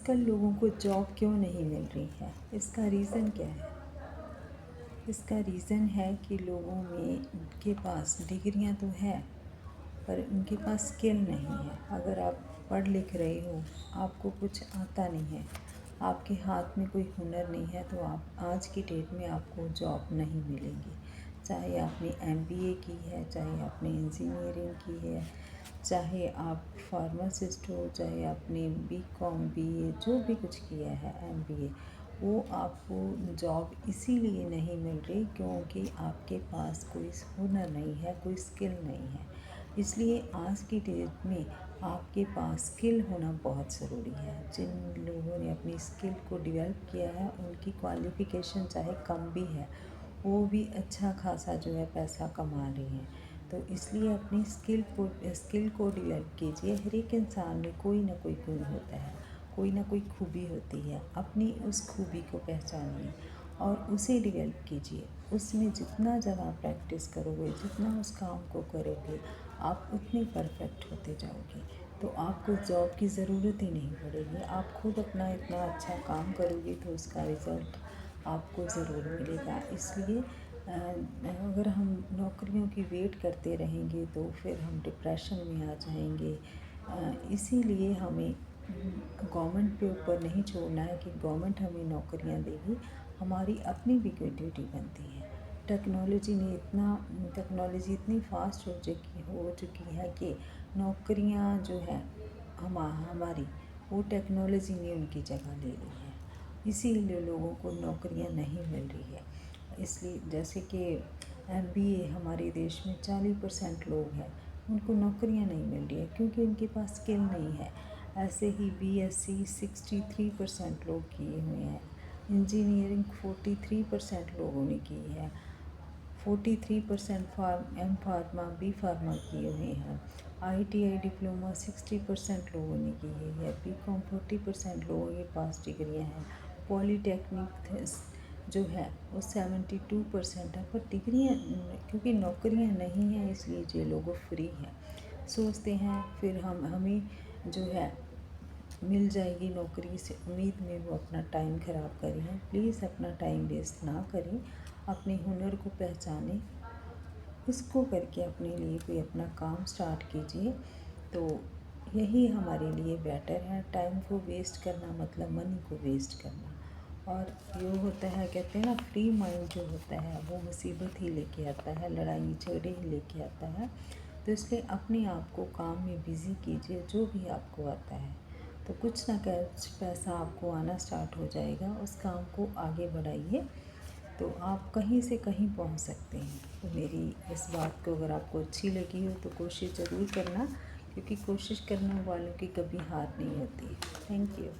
आजकल लोगों को जॉब क्यों नहीं मिल रही है? इसका रीज़न क्या है? इसका रीज़न है कि लोगों में के पास डिग्रियां तो है पर उनके पास स्किल नहीं है। अगर आप पढ़ लिख रहे हो, आपको कुछ आता नहीं है, आपके हाथ में कोई हुनर नहीं है, तो आप आज की डेट में आपको जॉब नहीं मिलेगी। चाहे आपने एमबीए की है, चाहे आपने इंजीनियरिंग की है, चाहे आप फार्मासिस्ट हो, चाहे आपने बीकॉम बीए जो भी कुछ किया है, एमबीए, वो आपको जॉब इसीलिए नहीं मिल रही क्योंकि आपके पास कोई हुनर नहीं है, कोई स्किल नहीं है। इसलिए आज की डेट में आपके पास स्किल होना बहुत ज़रूरी है। जिन लोगों ने अपनी स्किल को डेवलप किया है, उनकी क्वालिफ़िकेशन चाहे कम भी है, वो भी अच्छा खासा जो है पैसा कमा रही हैं। तो इसलिए अपनी स्किल को डेवलप कीजिए। हर एक इंसान में कोई ना कोई गुण होता है, कोई ना कोई खूबी होती है। अपनी उस खूबी को पहचानिए और उसे डेवलप कीजिए। उसमें जितना ज़्यादा प्रैक्टिस करोगे, जितना उस काम को करोगे, आप उतने परफेक्ट होते जाओगे। तो आपको जॉब की ज़रूरत ही नहीं पड़ेगी। आप खुद अपना इतना अच्छा काम करोगे तो उसका रिज़ल्ट आपको ज़रूर मिलेगा। इसलिए अगर हम नौकरियों की वेट करते रहेंगे तो फिर हम डिप्रेशन में आ जाएंगे। इसीलिए हमें गवर्नमेंट पे ऊपर नहीं छोड़ना है कि गवर्नमेंट हमें नौकरियां देगी। हमारी अपनी भी कोई ड्यूटी बनती है। टेक्नोलॉजी इतनी फास्ट हो चुकी है कि नौकरियां जो है हमारी, वो टेक्नोलॉजी ने उनकी जगह ले ली है। इसीलिए लोगों को नौकरियां नहीं मिल रही है। इसलिए जैसे कि एमबीए हमारे देश में 40% लोग हैं, उनको नौकरियां नहीं मिल रही है क्योंकि उनके पास स्किल नहीं है। ऐसे ही बीएससी 63% लोग किए हुए हैं। इंजीनियरिंग 43% लोगों ने की है। 43% एम फार्मा बी फार्मा किए हुए हैं। आईटीआई डिप्लोमा 60% लोगों ने की है। बीकॉम 40% लोगों के पास डिग्रियां हैं। पॉलीटेक्निक जो है वो 72% है। पर डिग्रियां, क्योंकि नौकरियां नहीं हैं, इसलिए ये लोग फ्री हैं, सोचते हैं फिर हमें जो है मिल जाएगी नौकरी, इस उम्मीद में वो अपना टाइम ख़राब करें। प्लीज़ अपना टाइम वेस्ट ना करें। अपने हुनर को पहचानें, उसको करके अपने लिए कोई अपना काम स्टार्ट कीजिए। तो यही हमारे लिए बेटर है। टाइम को वेस्ट करना मतलब मनी को वेस्ट करना। और ये होता है, कहते हैं ना, फ्री माइंड जो होता है वो मुसीबत ही लेके आता है, लड़ाई झगड़े ही लेके आता है। तो इसलिए अपने आप को काम में बिज़ी कीजिए, जो भी आपको आता है। तो कुछ ना कुछ पैसा आपको आना स्टार्ट हो जाएगा। उस काम को आगे बढ़ाइए तो आप कहीं से कहीं पहुंच सकते हैं। तो मेरी इस बात को अगर आपको अच्छी लगी हो तो कोशिश ज़रूर करना, क्योंकि कोशिश करने वालों की कभी हार नहीं होती। Thank you.